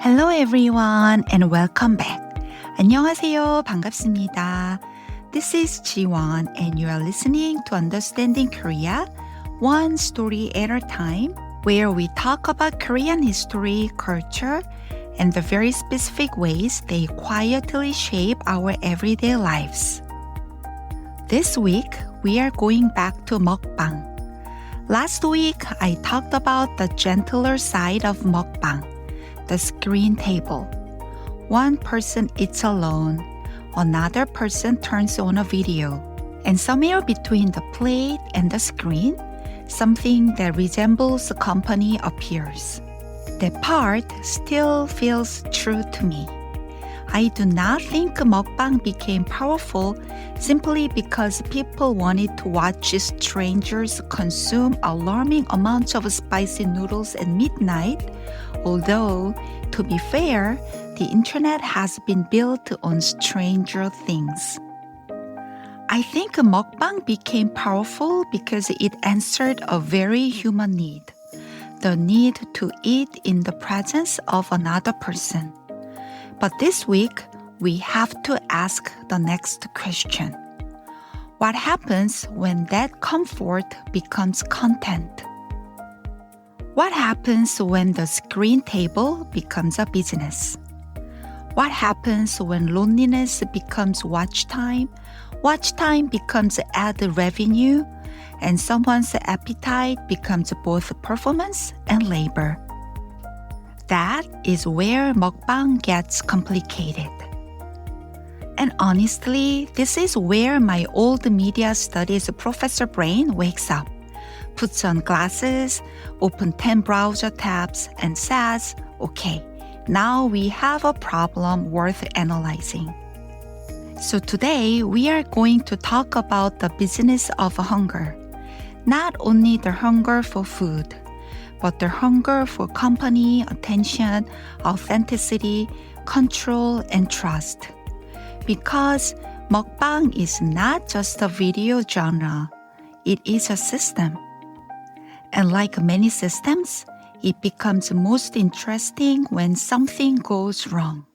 Hello everyone and welcome back. 안녕하세요. 반갑습니다. This is Jjuyang and you are listening to Understanding Korea, one story at a time, where we talk about Korean history, culture, and the very specific ways they quietly shape our everyday lives. This week, we are going back to mukbang. Last week, I talked about the gentler side of mukbang, the screen table. One person eats alone, another person turns on a video, and somewhere between the plate and the screen, something that resembles company appears. That part still feels true to me. I do not think mukbang became powerful simply because people wanted to watch strangers consume alarming amounts of spicy noodles at midnight, although, to be fair, the internet has been built on stranger things. I think mukbang became powerful because it answered a very human need, the need to eat in the presence of another person. But this week, we have to ask the next question. What happens when that comfort becomes content? What happens when the screen table becomes a business? What happens when loneliness becomes watch time becomes ad revenue, and someone's appetite becomes both performance and labor? That is where mukbang gets complicated. And honestly, this is where my old media studies professor brain wakes up, puts on glasses, opens 10 browser tabs, and says, okay, now we have a problem worth analyzing. So today, we are going to talk about the business of hunger. Not only the hunger for food, but the hunger for company, attention, authenticity, control, and trust. Because mukbang is not just a video genre, it is a system. And like many systems, it becomes most interesting when something goes wrong.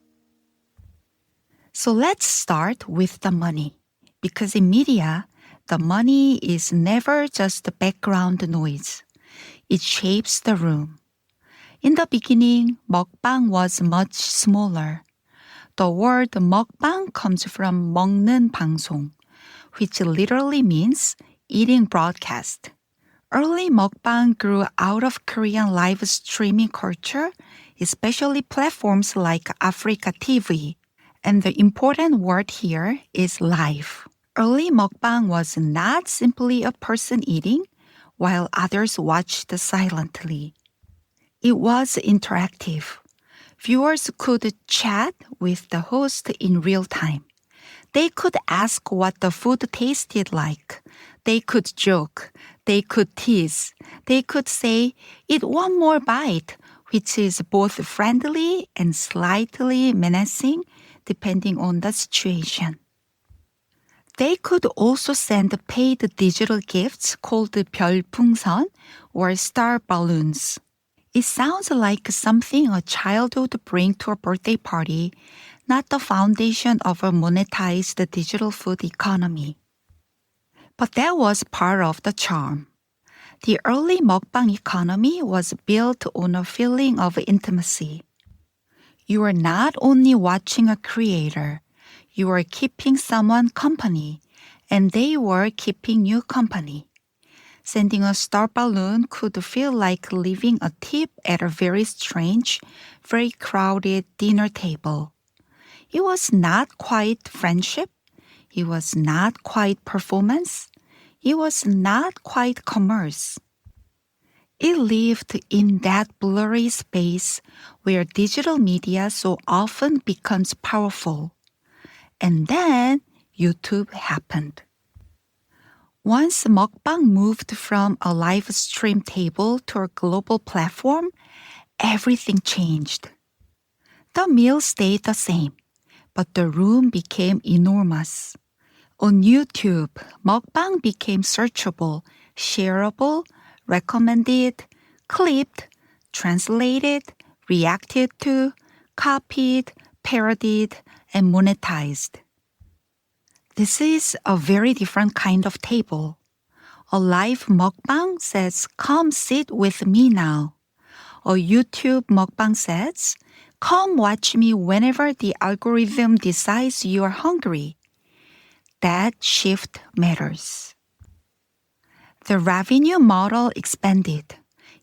So let's start with the money. Because in media, the money is never just background noise. It shapes the room. In the beginning, mukbang was much smaller. The word mukbang comes from meokneun bangsong, which literally means eating broadcast. Early mukbang grew out of Korean live streaming culture, especially platforms like AfreecaTV. And the important word here is live. Early mukbang was not simply a person eating, while others watched silently. It was interactive. Viewers could chat with the host in real time. They could ask what the food tasted like. They could joke. They could tease. They could say, eat one more bite, which is both friendly and slightly menacing, depending on the situation. They could also send paid digital gifts called byeolpungseon or star balloons. It sounds like something a child would bring to a birthday party, not the foundation of a monetized digital food economy. But that was part of the charm. The early mukbang economy was built on a feeling of intimacy. You are not only watching a creator, you are keeping someone company, and they were keeping you company. Sending a star balloon could feel like leaving a tip at a very strange, very crowded dinner table. It was not quite friendship. It was not quite performance. It was not quite commerce. It lived in that blurry space where digital media so often becomes powerful. And then YouTube happened. Once mukbang moved from a live stream table to a global platform, everything changed. The meal stayed the same, but the room became enormous. On YouTube, mukbang became searchable, shareable, recommended, clipped, translated, reacted to, copied, parodied, and monetized. This is a very different kind of table. A live mukbang says, "Come sit with me now." A YouTube mukbang says, "Come watch me whenever the algorithm decides you are hungry." That shift matters. The revenue model expanded.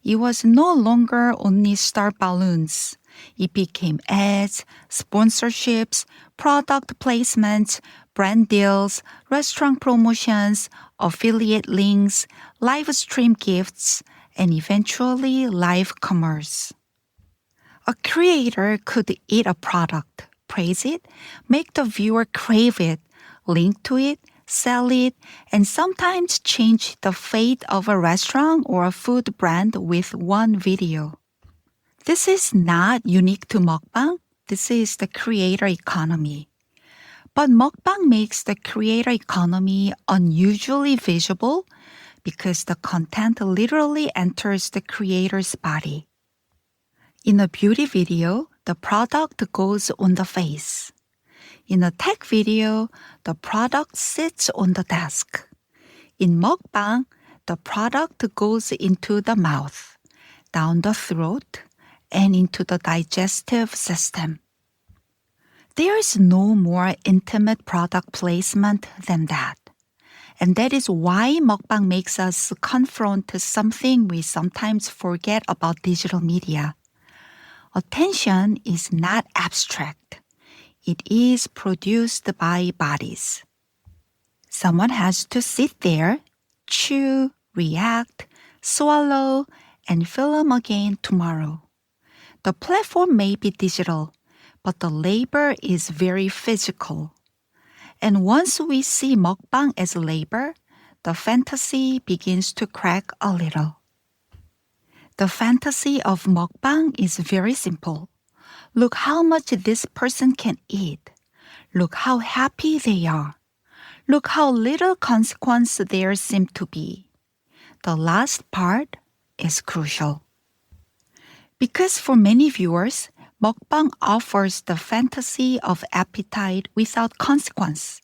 It was no longer only star balloons. It became ads, sponsorships, product placements, brand deals, restaurant promotions, affiliate links, live stream gifts, and eventually live commerce. A creator could eat a product, praise it, make the viewer crave it, link to it, sell it, and sometimes change the fate of a restaurant or a food brand with one video. This is not unique to mukbang. This is the creator economy. But mukbang makes the creator economy unusually visible because the content literally enters the creator's body. In a beauty video, the product goes on the face. In a tech video, the product sits on the desk. In mukbang, the product goes into the mouth, down the throat, and into the digestive system. There is no more intimate product placement than that. And that is why mukbang makes us confront something we sometimes forget about digital media. Attention is not abstract. It is produced by bodies. Someone has to sit there, chew, react, swallow, and film again tomorrow. The platform may be digital, but the labor is very physical. And once we see mukbang as labor, the fantasy begins to crack a little. The fantasy of mukbang is very simple. Look how much this person can eat. Look how happy they are. Look how little consequence there seems to be. The last part is crucial. Because for many viewers, mukbang offers the fantasy of appetite without consequence.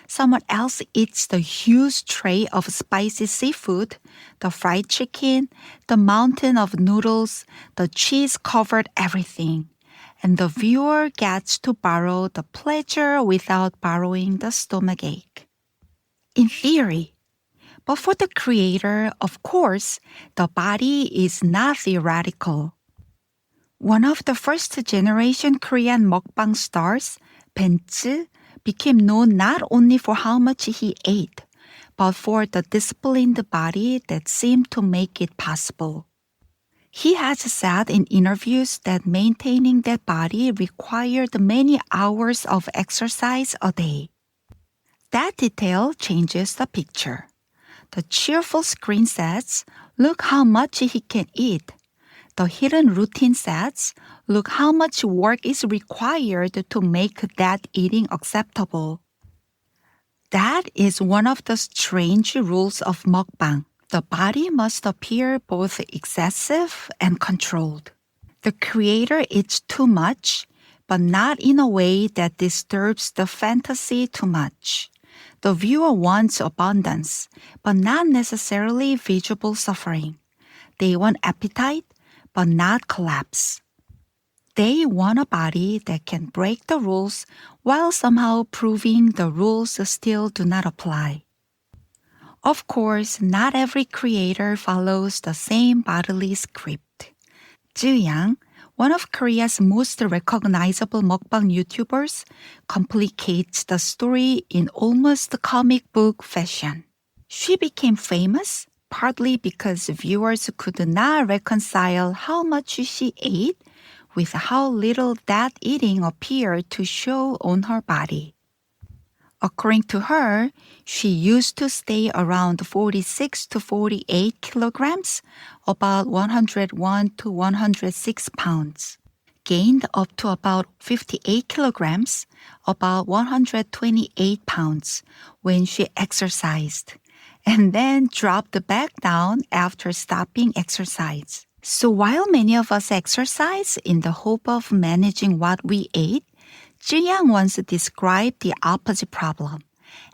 Someone else eats the huge tray of spicy seafood, the fried chicken, the mountain of noodles, the cheese-covered everything, and the viewer gets to borrow the pleasure without borrowing the stomachache. In theory. But for the creator, of course, the body is not theoretical. One of the first-generation Korean mukbang stars, Banzz, became known not only for how much he ate, but for the disciplined body that seemed to make it possible. He has said in interviews that maintaining that body required many hours of exercise a day. That detail changes the picture. The cheerful screen says, "Look how much he can eat." The hidden routine says, "Look how much work is required to make that eating acceptable." That is one of the strange rules of mukbang. The body must appear both excessive and controlled. The creator eats too much, but not in a way that disturbs the fantasy too much. The viewer wants abundance, but not necessarily visible suffering. They want appetite, but not collapse. They want a body that can break the rules while somehow proving the rules still do not apply. Of course, not every creator follows the same bodily script. Jjuyang, one of Korea's most recognizable mukbang YouTubers, complicates the story in almost comic book fashion. She became famous partly because viewers could not reconcile how much she ate with how little that eating appeared to show on her body. According to her, she used to stay around 46 to 48 kilograms, about 101 to 106 pounds, gained up to about 58 kilograms, about 128 pounds, when she exercised, and then dropped back down after stopping exercise. So while many of us exercise in the hope of managing what we ate, Jjuyang once described the opposite problem.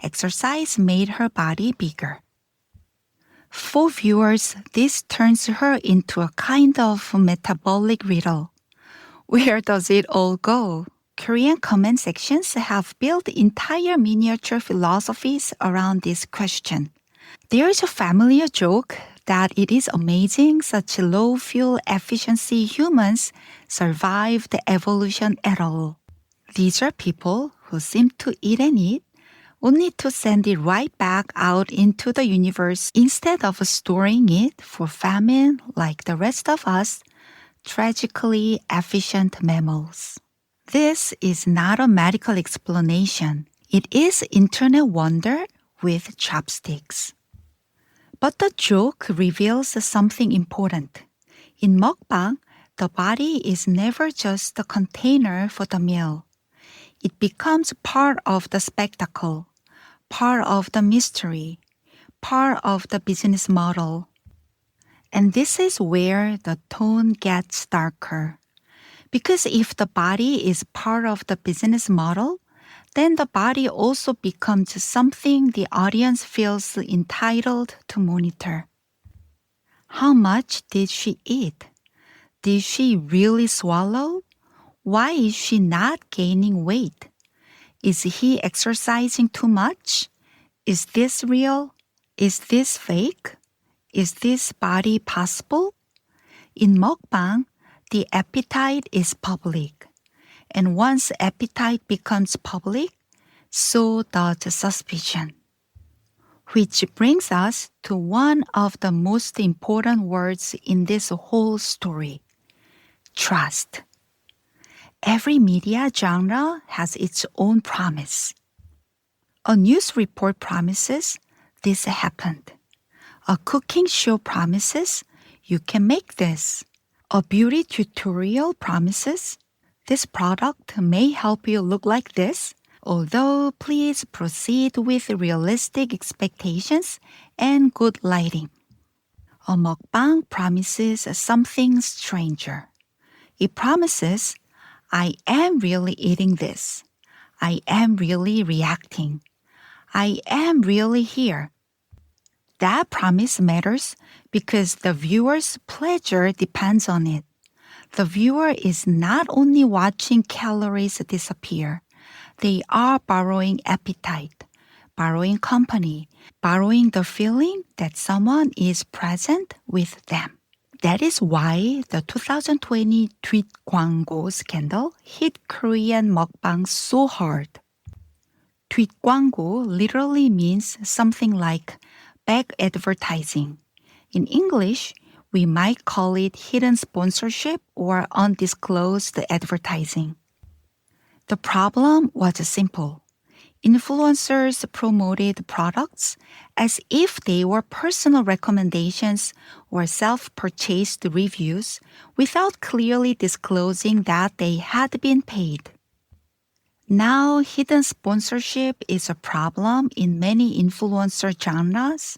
Exercise made her body bigger. For viewers, this turns her into a kind of metabolic riddle. Where does it all go? Korean comment sections have built entire miniature philosophies around this question. There is a familiar joke that it is amazing such low fuel efficiency humans survived evolution at all. These are people who seem to eat and eat, only to send it right back out into the universe instead of storing it for famine like the rest of us, tragically efficient mammals. This is not a medical explanation. It is internet wonder with chopsticks. But the joke reveals something important. In mukbang, the body is never just a container for the meal. It becomes part of the spectacle, part of the mystery, part of the business model. And this is where the tone gets darker. Because if the body is part of the business model, then the body also becomes something the audience feels entitled to monitor. How much did she eat? Did she really swallow? Why is she not gaining weight? Is he exercising too much? Is this real? Is this fake? Is this body possible? In mukbang, the appetite is public. And once appetite becomes public, so does suspicion. Which brings us to one of the most important words in this whole story: trust. Every media genre has its own promise. A news report promises this happened. A cooking show promises you can make this. A beauty tutorial promises this product may help you look like this, although please proceed with realistic expectations and good lighting. A mukbang promises something stranger. It promises, I am really eating this. I am really reacting. I am really here. That promise matters because the viewer's pleasure depends on it. The viewer is not only watching calories disappear, they are borrowing appetite, borrowing company, borrowing the feeling that someone is present with them. That is why the 2020 tweet 광고 scandal hit Korean mukbang so hard. tweet 광고 literally means something like back advertising. In English, we might call it hidden sponsorship or undisclosed advertising. The problem was simple. Influencers promoted products as if they were personal recommendations or self-purchased reviews without clearly disclosing that they had been paid. Now, hidden sponsorship is a problem in many influencer genres,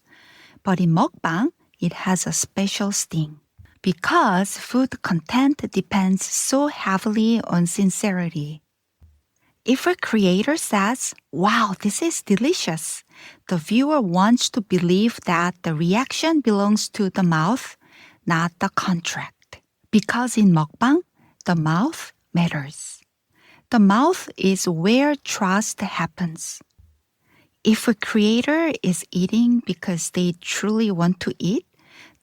but in mukbang, it has a special sting. Because food content depends so heavily on sincerity. If a creator says, wow, this is delicious, the viewer wants to believe that the reaction belongs to the mouth, not the contract. Because in mukbang, the mouth matters. The mouth is where trust happens. If a creator is eating because they truly want to eat,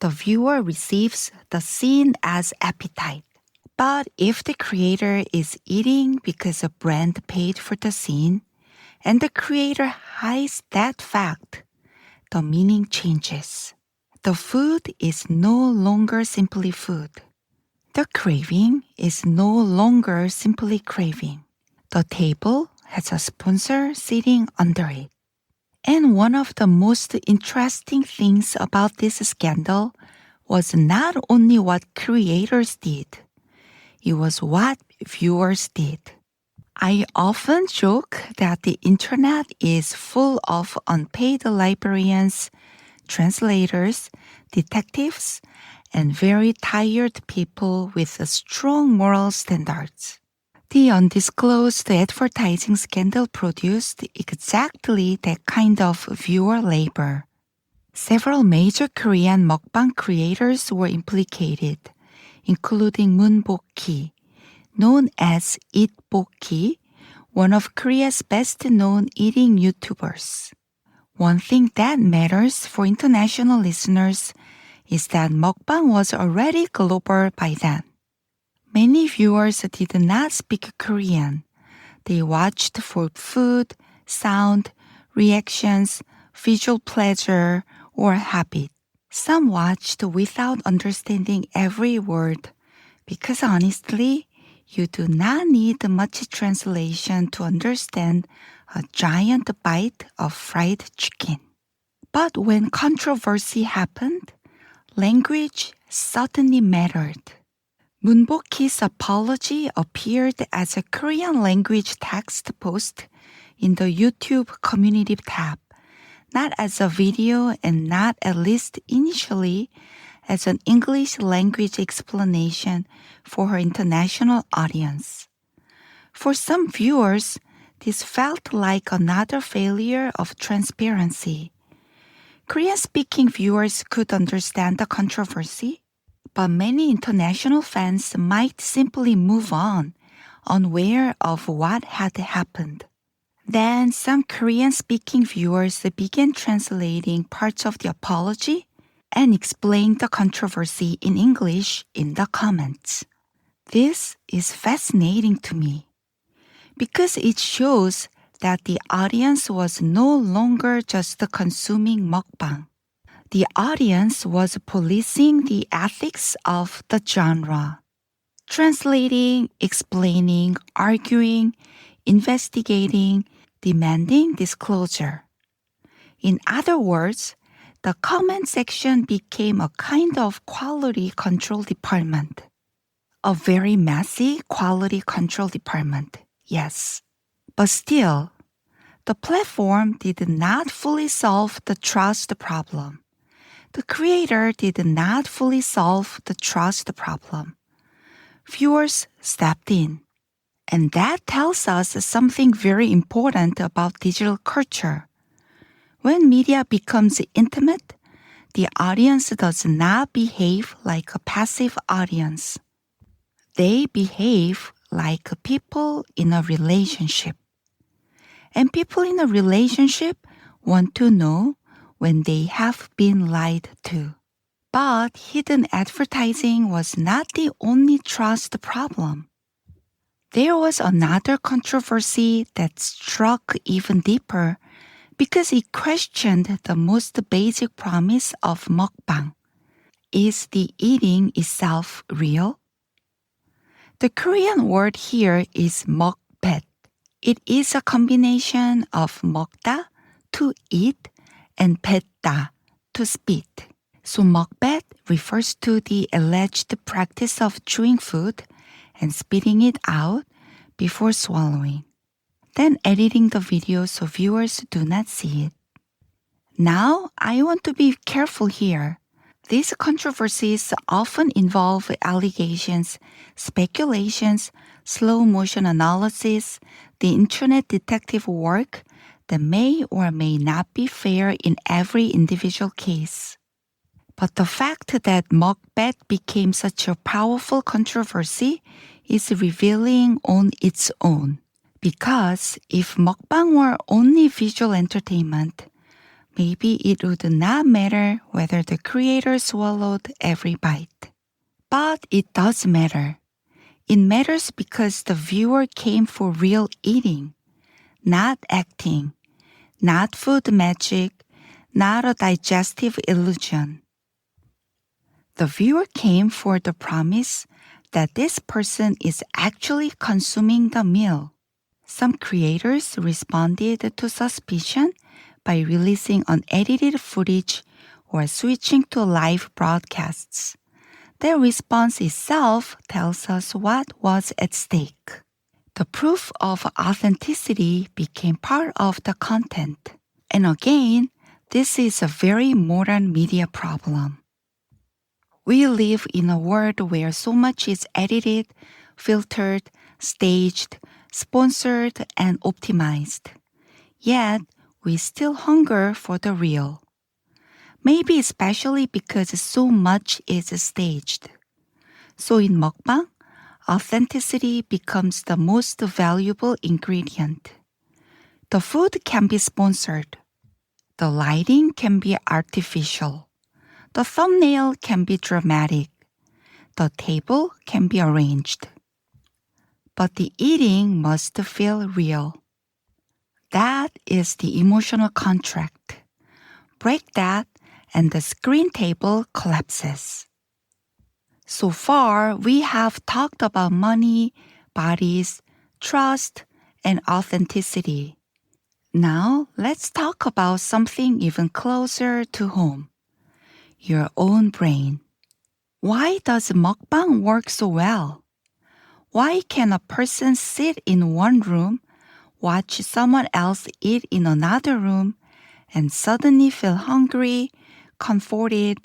the viewer receives the scene as appetite. But if the creator is eating because a brand paid for the scene, and the creator hides that fact, the meaning changes. The food is no longer simply food. The craving is no longer simply craving. The table has a sponsor sitting under it. And one of the most interesting things about this scandal was not only what creators did, it was what viewers did. I often joke that the internet is full of unpaid librarians, translators, detectives, and very tired people with strong moral standards. The undisclosed advertising scandal produced exactly that kind of viewer labor. Several major Korean mukbang creators were implicated, including Bokhi, known as Eat Boki, one of Korea's best-known eating YouTubers. One thing that matters for international listeners is that mukbang was already global by then. Many viewers did not speak Korean. They watched for food, sound, reactions, visual pleasure, or habit. Some watched without understanding every word because honestly, you do not need much translation to understand a giant bite of fried chicken. But when controversy happened, language suddenly mattered. Boki's apology appeared as a Korean language text post in the YouTube community tab, not as a video and not at least initially as an English language explanation for her international audience. For some viewers, this felt like another failure of transparency. Korean-speaking viewers could understand the controversy, but many international fans might simply move on, unaware of what had happened. Then some Korean-speaking viewers began translating parts of the apology and explained the controversy in English in the comments. This is fascinating to me because it shows that the audience was no longer just consuming mukbang. The audience was policing the ethics of the genre, translating, explaining, arguing, investigating, demanding disclosure. In other words, the comment section became a kind of quality control department. A very messy quality control department, yes. But still, the platform did not fully solve the trust problem. The creator did not fully solve the trust problem. Viewers stepped in. And that tells us something very important about digital culture. When media becomes intimate, the audience does not behave like a passive audience. They behave like people in a relationship. And people in a relationship want to know when they have been lied to. But hidden advertising was not the only trust problem. There was another controversy that struck even deeper because it questioned the most basic promise of mukbang. Is the eating itself real? The Korean word here is mukbet. It is a combination of 먹다, to eat, and 뱉다, to spit. So mukbet refers to the alleged practice of chewing food and spitting it out before swallowing, then editing the video so viewers do not see it. Now, I want to be careful here. These controversies often involve allegations, speculations, slow motion analysis, the internet detective work that may or may not be fair in every individual case. But the fact that mukbang became such a powerful controversy is revealing on its own. Because if mukbang were only visual entertainment, maybe it would not matter whether the creator swallowed every bite. But it does matter. It matters because the viewer came for real eating, not acting, not food magic, not a digestive illusion. The viewer came for the promise that this person is actually consuming the meal. Some creators responded to suspicion by releasing unedited footage or switching to live broadcasts. Their response itself tells us what was at stake. The proof of authenticity became part of the content. And again, this is a very modern media problem. We live in a world where so much is edited, filtered, staged, sponsored, and optimized. Yet, we still hunger for the real. Maybe especially because so much is staged. So in mukbang, authenticity becomes the most valuable ingredient. The food can be sponsored. The lighting can be artificial. The thumbnail can be dramatic. The table can be arranged. But the eating must feel real. That is the emotional contract. Break that and the screen table collapses. So far, we have talked about money, bodies, trust, and authenticity. Now, let's talk about something even closer to home. Your own brain. Why does mukbang work so well? Why can a person sit in one room, watch someone else eat in another room, and suddenly feel hungry, comforted,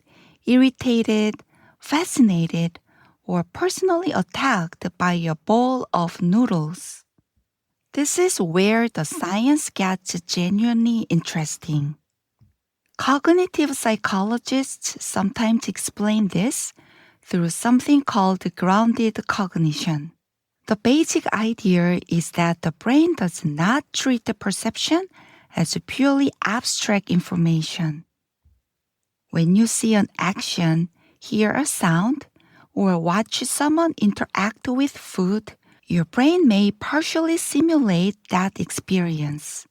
irritated, fascinated, or personally attacked by a bowl of noodles? This is where the science gets genuinely interesting. Cognitive psychologists sometimes explain this through something called grounded cognition. The basic idea is that the brain does not treat the perception as purely abstract information. When you see an action, hear a sound, or watch someone interact with food, your brain may partially simulate that experience.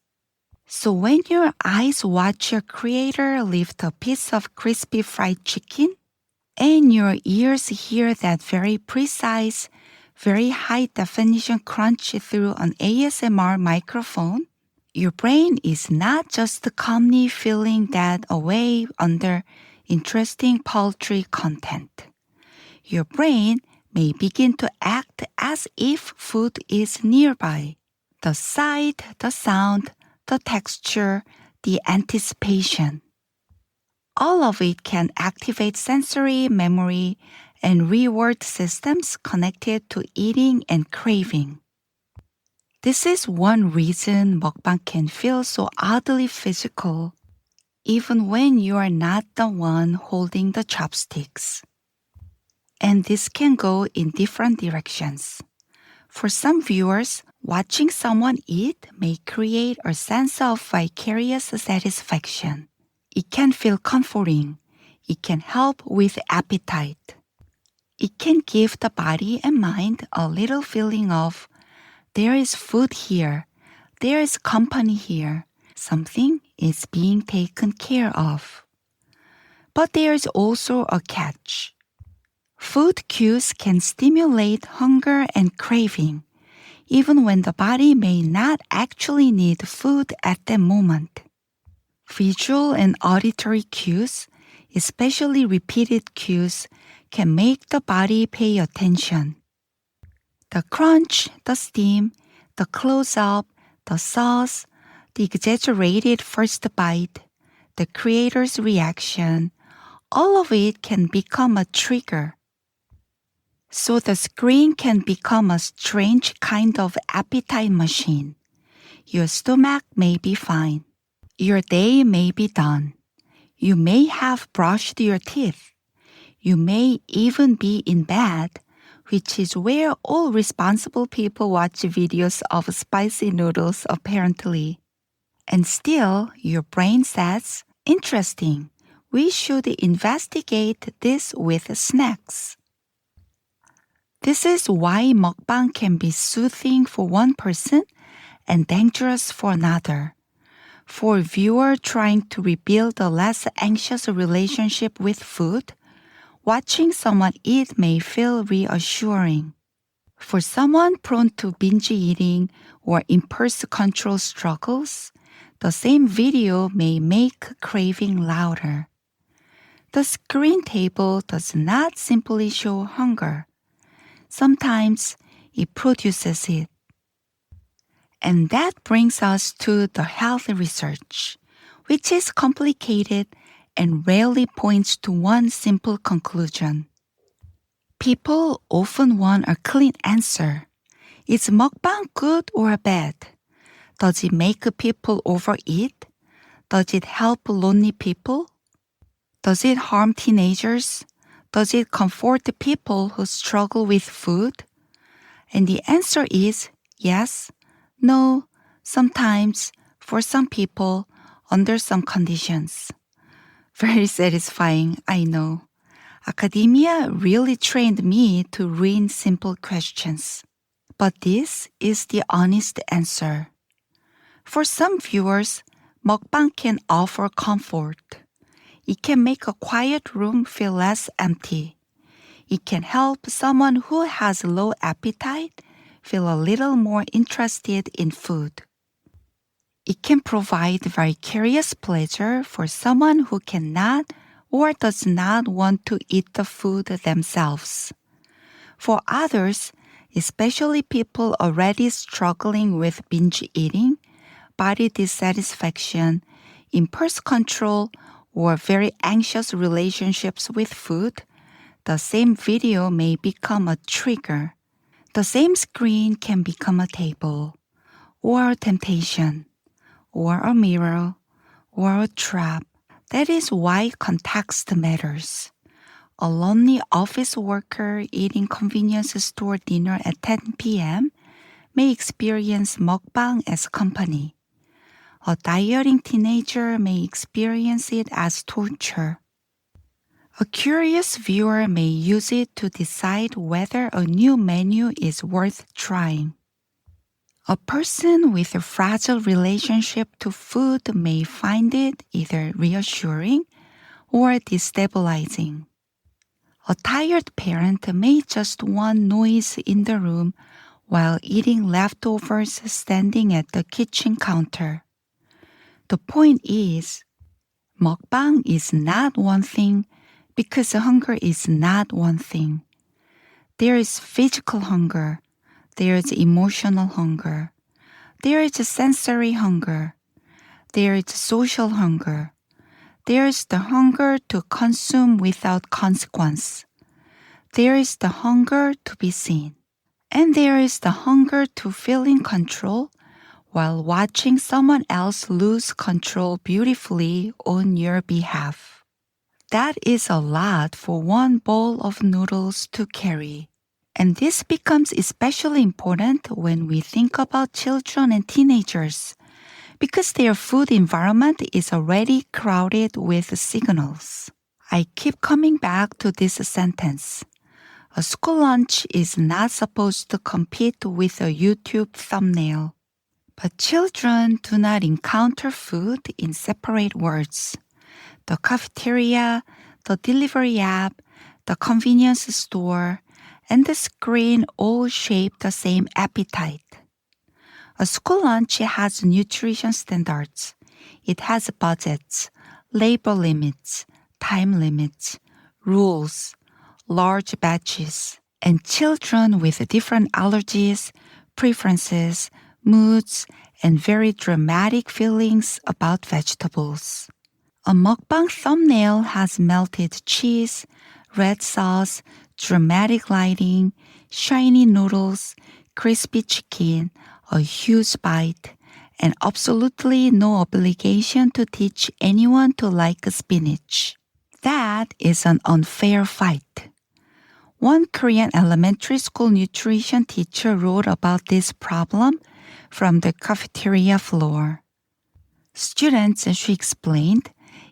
So when your eyes watch your creator lift a piece of crispy fried chicken, and your ears hear that very precise, very high-definition crunch through an ASMR microphone, your brain is not just calmly feeling that away under interesting poultry content. Your brain may begin to act as if food is nearby. The sight, the sound, the texture, the anticipation. All of it can activate sensory memory and reward systems connected to eating and craving. This is one reason mukbang can feel so oddly physical, even when you are not the one holding the chopsticks. And this can go in different directions. For some viewers, watching someone eat may create a sense of vicarious satisfaction. It can feel comforting. It can help with appetite. It can give the body and mind a little feeling of, there is food here, there is company here, something is being taken care of. But there is also a catch. Food cues can stimulate hunger and craving, even when the body may not actually need food at that moment. Visual and auditory cues, especially repeated cues, can make the body pay attention. The crunch, the steam, the close-up, the sauce, the exaggerated first bite, the creator's reaction, all of it can become a trigger. So the screen can become a strange kind of appetite machine. Your stomach may be fine. Your day may be done. You may have brushed your teeth. You may even be in bed, which is where all responsible people watch videos of spicy noodles apparently. And still, your brain says, interesting, we should investigate this with snacks. This is why mukbang can be soothing for one person and dangerous for another. For a viewer trying to rebuild a less anxious relationship with food, watching someone eat may feel reassuring. For someone prone to binge eating or impulse control struggles, the same video may make craving louder. The screen table does not simply show hunger. Sometimes it produces it. And that brings us to the health research, which is complicated and rarely points to one simple conclusion. People often want a clean answer. Is mukbang good or bad? Does it make people overeat? Does it help lonely people? Does it harm teenagers? Does it comfort the people who struggle with food? And the answer is yes, no, sometimes, for some people, under some conditions. Very satisfying, I know. Academia really trained me to read simple questions. But this is the honest answer. For some viewers, mukbang can offer comfort. It can make a quiet room feel less empty. It can help someone who has low appetite feel a little more interested in food. It can provide vicarious pleasure for someone who cannot or does not want to eat the food themselves. For others, especially people already struggling with binge eating, body dissatisfaction, impulse control, or very anxious relationships with food, the same video may become a trigger. The same screen can become a table, or a temptation, or a mirror, or a trap. That is why context matters. A lonely office worker eating convenience store dinner at 10 p.m. may experience mukbang as company. A dieting teenager may experience it as torture. A curious viewer may use it to decide whether a new menu is worth trying. A person with a fragile relationship to food may find it either reassuring or destabilizing. A tired parent may just want noise in the room while eating leftovers standing at the kitchen counter. The point is, mukbang is not one thing because hunger is not one thing. There is physical hunger. There is emotional hunger. There is sensory hunger. There is social hunger. There is the hunger to consume without consequence. There is the hunger to be seen. And there is the hunger to feel in control while watching someone else lose control beautifully on your behalf. That is a lot for one bowl of noodles to carry. And this becomes especially important when we think about children and teenagers, because their food environment is already crowded with signals. I keep coming back to this sentence. A school lunch is not supposed to compete with a YouTube thumbnail. But children do not encounter food in separate words. The cafeteria, the delivery app, the convenience store, and the screen all shape the same appetite. A school lunch has nutrition standards. It has budgets, labor limits, time limits, rules, large batches, and children with different allergies, preferences, moods, and very dramatic feelings about vegetables. A mukbang thumbnail has melted cheese, red sauce, dramatic lighting, shiny noodles, crispy chicken, a huge bite, and absolutely no obligation to teach anyone to like spinach. That is an unfair fight. One Korean elementary school nutrition teacher wrote about this problem from the cafeteria floor. Students, she explained,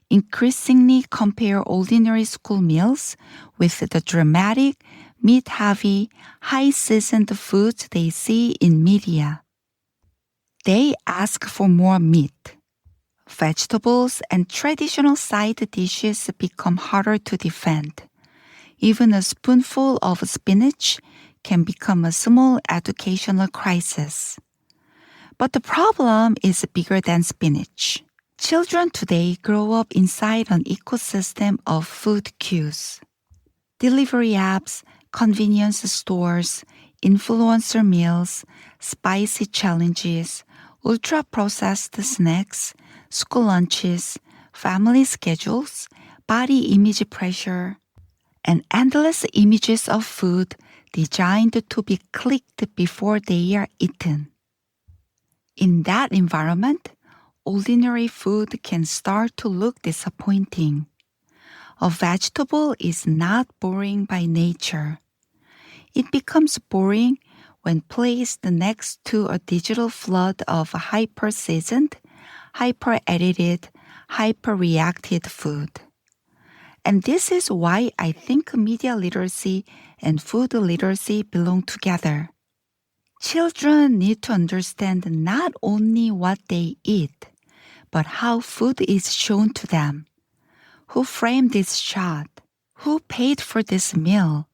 increasingly compare ordinary school meals with the dramatic, meat-heavy, high-seasoned foods they see in media. They ask for more meat. Vegetables and traditional side dishes become harder to defend. Even a spoonful of spinach can become a small educational crisis. But the problem is bigger than spinach. Children today grow up inside an ecosystem of food cues. Delivery apps, convenience stores, influencer meals, spicy challenges, ultra-processed snacks, school lunches, family schedules, body image pressure, and endless images of food designed to be clicked before they are eaten. In that environment, ordinary food can start to look disappointing. A vegetable is not boring by nature. It becomes boring when placed next to a digital flood of hyper-seasoned, hyper-edited, hyper-reacted food. And this is why I think media literacy and food literacy belong together. Children need to understand not only what they eat, but how food is shown to them. Who framed this shot? Who paid for this meal?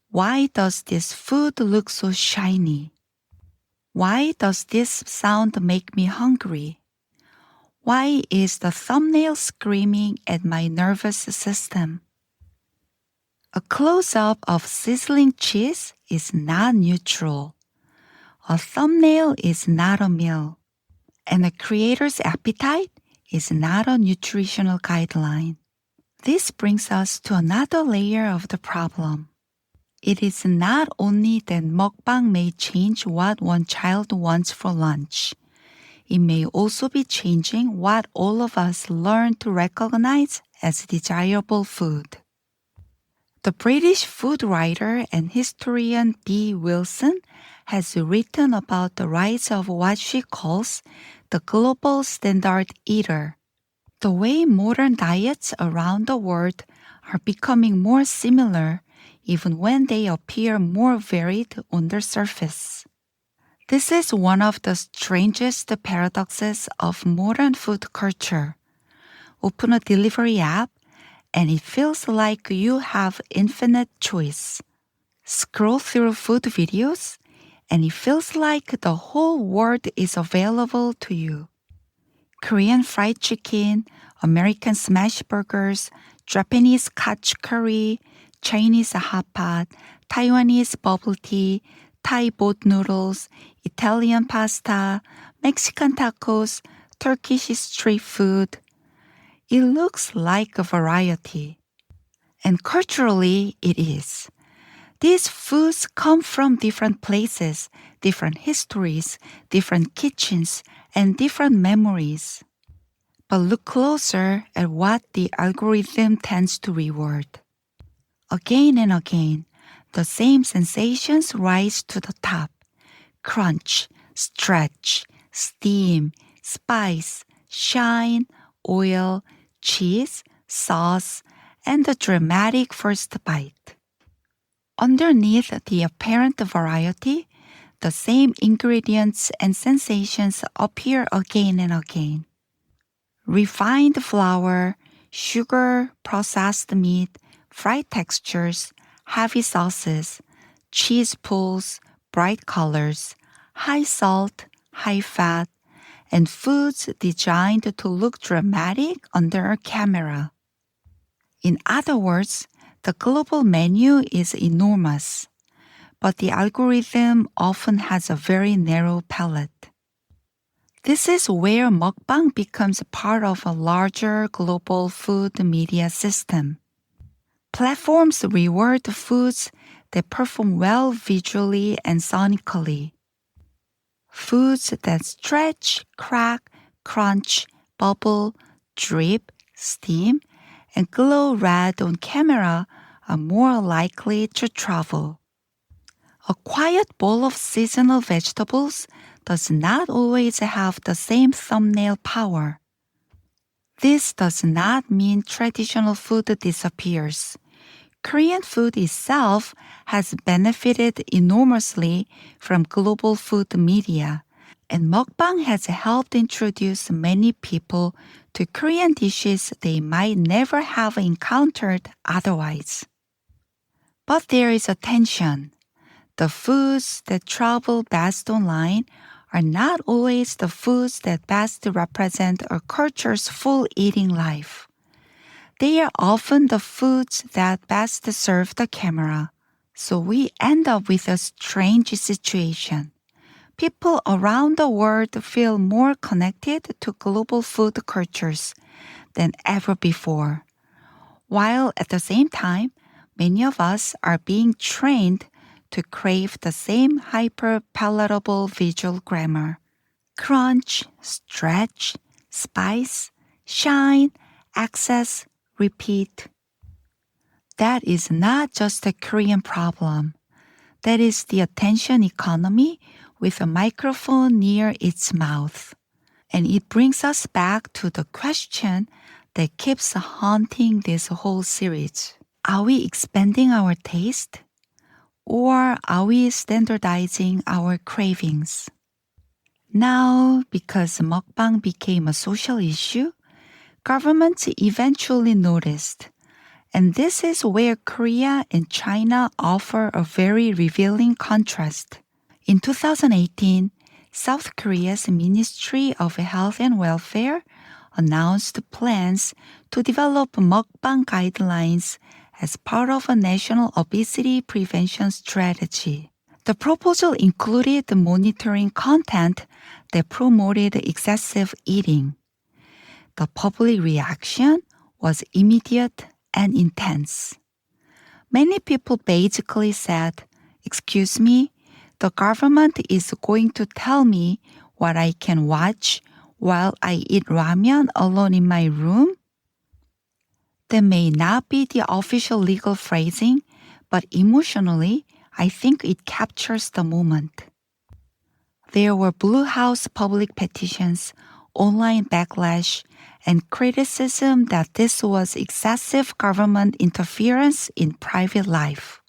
Why does this food look so shiny? Why does this sound make me hungry? Why is the thumbnail screaming at my nervous system? A close-up of sizzling cheese is not neutral. A thumbnail is not a meal. And a creator's appetite is not a nutritional guideline. This brings us to another layer of the problem. It is not only that mukbang may change what one child wants for lunch. It may also be changing what all of us learn to recognize as desirable food. The British food writer and historian B. Wilson has written about the rise of what she calls the global standard eater. The way modern diets around the world are becoming more similar even when they appear more varied on the surface. This is one of the strangest paradoxes of modern food culture. Open a delivery app and it feels like you have infinite choice. Scroll through food videos and it feels like the whole world is available to you. Korean fried chicken, American smash burgers, Japanese kach curry, Chinese hot pot, Taiwanese bubble tea, Thai boat noodles, Italian pasta, Mexican tacos, Turkish street food. It looks like a variety. And culturally, it is. These foods come from different places, different histories, different kitchens, and different memories. But look closer at what the algorithm tends to reward. Again and again, the same sensations rise to the top. Crunch, stretch, steam, spice, shine, oil, cheese, sauce, and the dramatic first bite. Underneath the apparent variety, the same ingredients and sensations appear again and again. Refined flour, sugar, processed meat, fried textures, heavy sauces, cheese pulls, bright colors, high salt, high fat, and foods designed to look dramatic under a camera. In other words, the global menu is enormous, but the algorithm often has a very narrow palette. This is where mukbang becomes part of a larger global food media system. Platforms reward foods that perform well visually and sonically. Foods that stretch, crack, crunch, bubble, drip, steam, and glow red on camera are more likely to travel. A quiet bowl of seasonal vegetables does not always have the same thumbnail power. This does not mean traditional food disappears. Korean food itself has benefited enormously from global food media, and mukbang has helped introduce many people to Korean dishes they might never have encountered otherwise. But there is a tension. The foods that travel best online are not always the foods that best represent a culture's full eating life. They are often the foods that best serve the camera. So we end up with a strange situation. people around the world feel more connected to global food cultures than ever before, while at the same time, many of us are being trained to crave the same hyper-palatable visual grammar. Crunch, stretch, spice, shine, access, repeat. That is not just a Korean problem. That is the attention economy with a microphone near its mouth. And it brings us back to the question that keeps haunting this whole series. Are we expanding our taste? Or are we standardizing our cravings? Now, because mukbang became a social issue, governments eventually noticed. And this is where Korea and China offer a very revealing contrast. In 2018, South Korea's Ministry of Health and Welfare announced plans to develop mukbang guidelines as part of a national obesity prevention strategy. The proposal included monitoring content that promoted excessive eating. The public reaction was immediate and intense. Many people basically said, "Excuse me, the government is going to tell me what I can watch while I eat ramen alone in my room?" That may not be the official legal phrasing, but emotionally, I think it captures the moment. There were Blue House public petitions, online backlash, and criticism that this was excessive government interference in private life.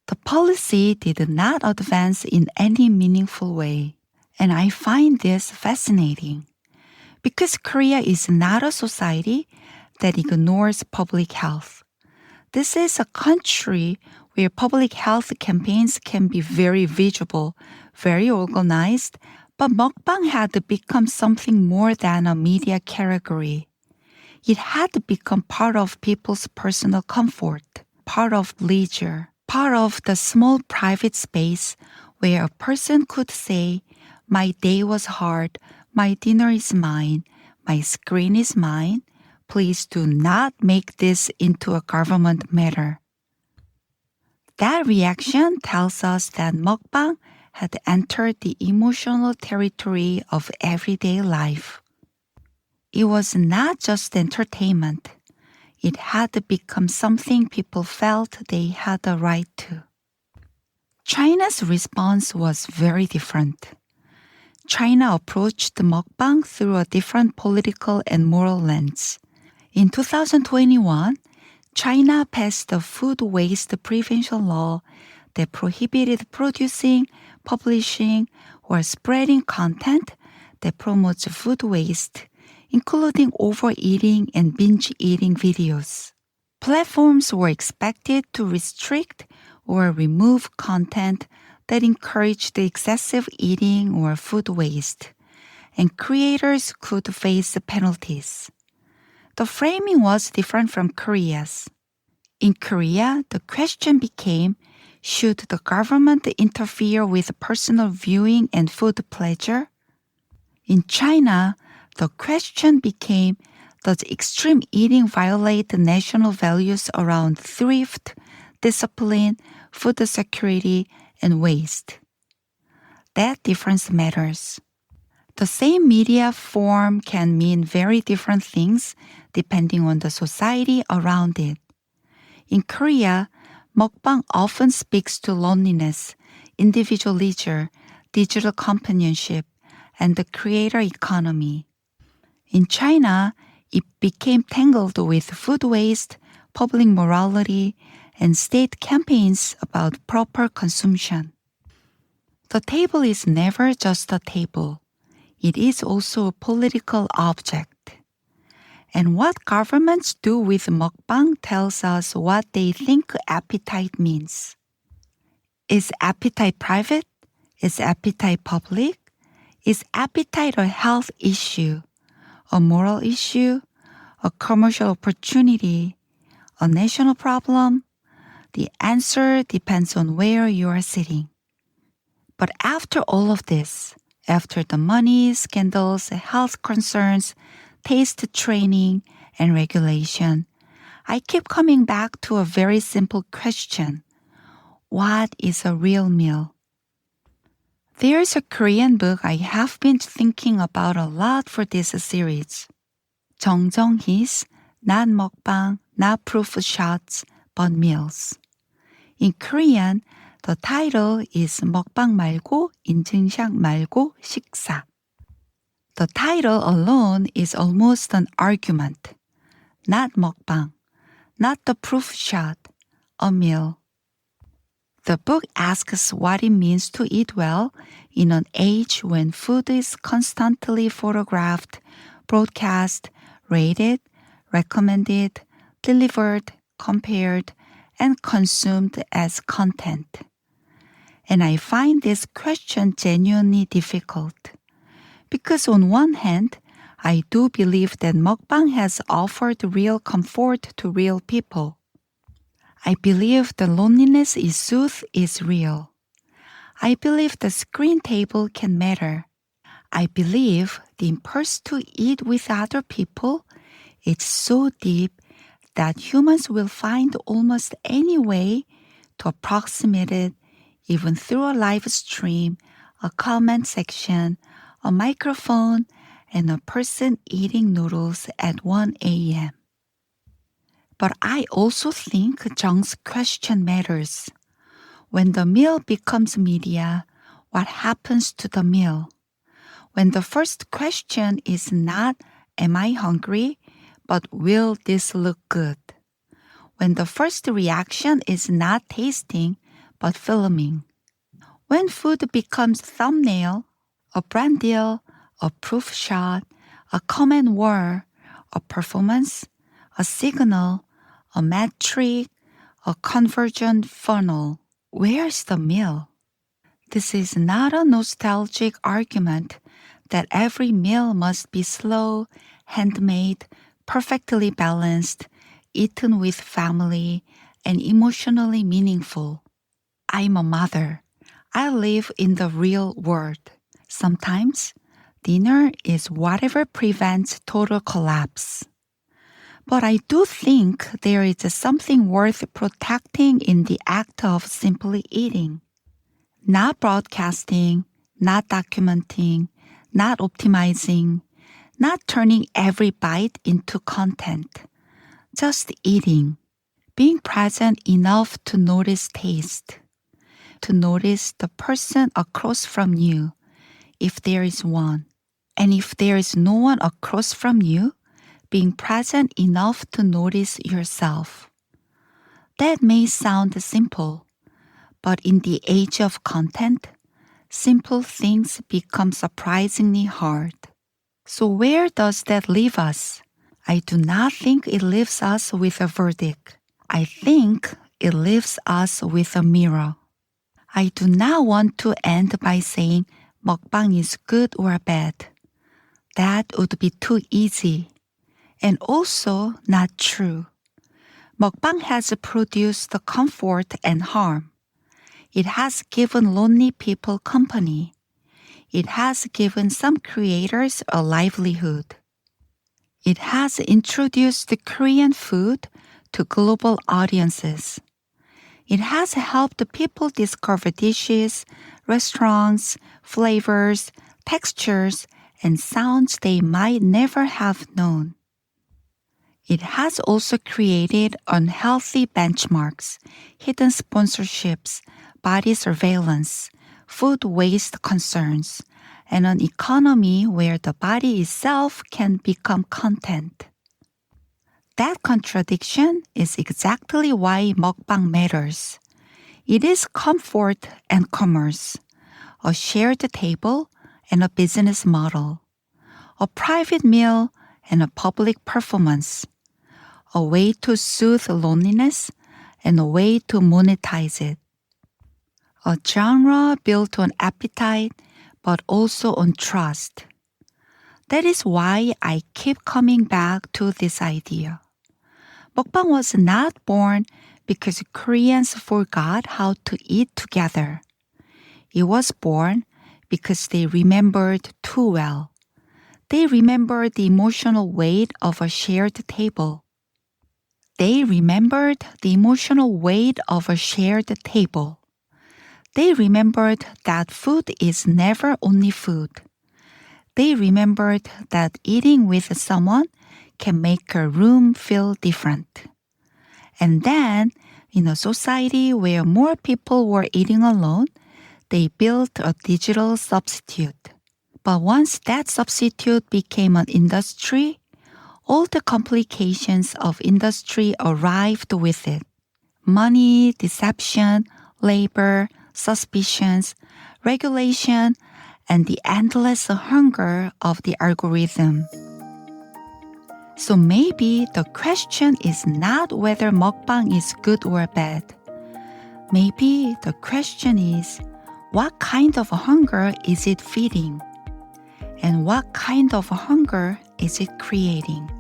The policy did not advance in any meaningful way, and I find this fascinating. Because Korea is not a society that ignores public health. This is a country where public health campaigns can be very visible, very organized, but mukbang had become something more than a media category. It had become part of people's personal comfort, part of leisure, part of the small private space where a person could say, "My day was hard, my dinner is mine, my screen is mine. Please do not make this into a government matter." That reaction tells us that mukbang had entered the emotional territory of everyday life. It was not just entertainment. It had become something people felt they had a right to. China's response was very different. China approached mukbang through a different political and moral lens. In 2021, China passed a food waste prevention law that prohibited producing, publishing, or spreading content that promotes food waste, including overeating and binge eating videos. Platforms were expected to restrict or remove content that encouraged excessive eating or food waste, and creators could face penalties. The framing was different from Korea's. In Korea, the question became, should the government interfere with personal viewing and food pleasure? In China, the question became, does extreme eating violate the national values around thrift, discipline, food security, and waste? That difference matters. The same media form can mean very different things depending on the society around it. In Korea, mukbang often speaks to loneliness, individual leisure, digital companionship, and the creator economy. In China, it became tangled with food waste, public morality, and state campaigns about proper consumption. The table is never just a table. It is also a political object. And what governments do with mukbang tells us what they think appetite means. Is appetite private? Is appetite public? Is appetite a health issue, a moral issue, a commercial opportunity, a national problem? The answer depends on where you are sitting. But after all of this, after the money, scandals, health concerns, taste training, and regulation, I keep coming back to a very simple question. What is a real meal? There's a Korean book I have been thinking about a lot for this series. 정정희's Not Mukbang, Not Proof Shots, but Meals. In Korean, the title is 먹방 말고, 인증샷 말고, 식사. The title alone is almost an argument. Not 먹방, not the proof shot, a meal. The book asks what it means to eat well in an age when food is constantly photographed, broadcast, rated, recommended, delivered, compared, and consumed as content. And I find this question genuinely difficult. Because on one hand, I do believe that mukbang has offered real comfort to real people. I believe the loneliness it soothes is real. I believe the screen table can matter. I believe the impulse to eat with other people is so deep that humans will find almost any way to approximate it, even through a live stream, a comment section, a microphone, and a person eating noodles at 1 a.m. But I also think Jung's question matters. When the meal becomes media, what happens to the meal? When the first question is not, am I hungry, but will this look good? When the first reaction is not tasting, but filming. When food becomes thumbnail, a brand deal, a proof shot, a comment war, a performance, a signal, a metric, a conversion funnel. Where's the meal? This is not a nostalgic argument that every meal must be slow, handmade, perfectly balanced, eaten with family, and emotionally meaningful. I'm a mother. I live in the real world. Sometimes, dinner is whatever prevents total collapse. But I do think there is something worth protecting in the act of simply eating. Not broadcasting, not documenting, not optimizing, not turning every bite into content. Just eating. Being present enough to notice taste. To notice the person across from you, if there is one. And if there is no one across from you, being present enough to notice yourself. That may sound simple, but in the age of content, simple things become surprisingly hard. So where does that leave us? I do not think it leaves us with a verdict. I think it leaves us with a mirror. I do not want to end by saying mukbang is good or bad. That would be too easy. And also not true. Mukbang has produced comfort and harm. It has given lonely people company. It has given some creators a livelihood. It has introduced Korean food to global audiences. It has helped people discover dishes, restaurants, flavors, textures, and sounds they might never have known. It has also created unhealthy benchmarks, hidden sponsorships, body surveillance, food waste concerns, and an economy where the body itself can become content. That contradiction is exactly why mukbang matters. It is comfort and commerce, a shared table and a business model, a private meal and a public performance, a way to soothe loneliness and a way to monetize it. A genre built on appetite but also on trust. That is why I keep coming back to this idea. Mukbang was not born because Koreans forgot how to eat together. It was born because they remembered too well. They remembered the emotional weight of a shared table. They remembered the emotional weight of a shared table. They remembered that food is never only food. They remembered that eating with someone can make a room feel different. And then, in a society where more people were eating alone, they built a digital substitute. But once that substitute became an industry, all the complications of industry arrived with it. Money, deception, labor, suspicions, regulation, and the endless hunger of the algorithm. So maybe the question is not whether mukbang is good or bad. Maybe the question is, what kind of hunger is it feeding? And what kind of hunger is it creating?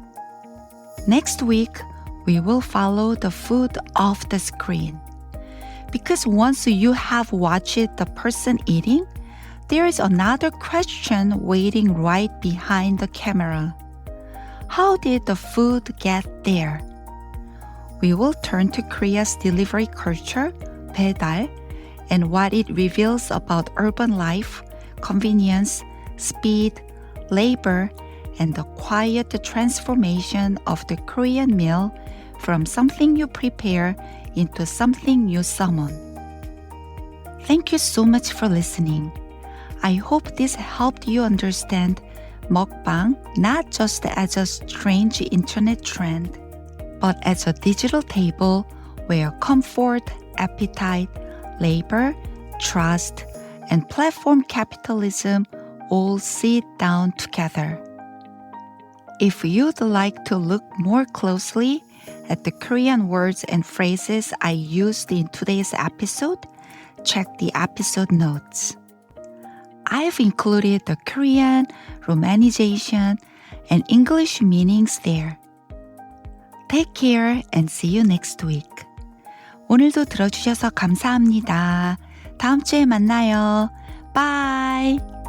Next week, we will follow the food off the screen. Because once you have watched the person eating, there is another question waiting right behind the camera. How did the food get there? We will turn to Korea's delivery culture, 배달, and what it reveals about urban life, convenience, speed, labor, and the quiet transformation of the Korean meal from something you prepare into something you summon. Thank you so much for listening. I hope this helped you understand mukbang not just as a strange internet trend, but as a digital table where comfort, appetite, labor, trust, and platform capitalism all sit down together. If you'd like to look more closely at the Korean words and phrases I used in today's episode, check the episode notes. I've included the Korean, romanization, and English meanings there. Take care and see you next week. 오늘도 들어주셔서 감사합니다. 다음 주에 만나요. Bye!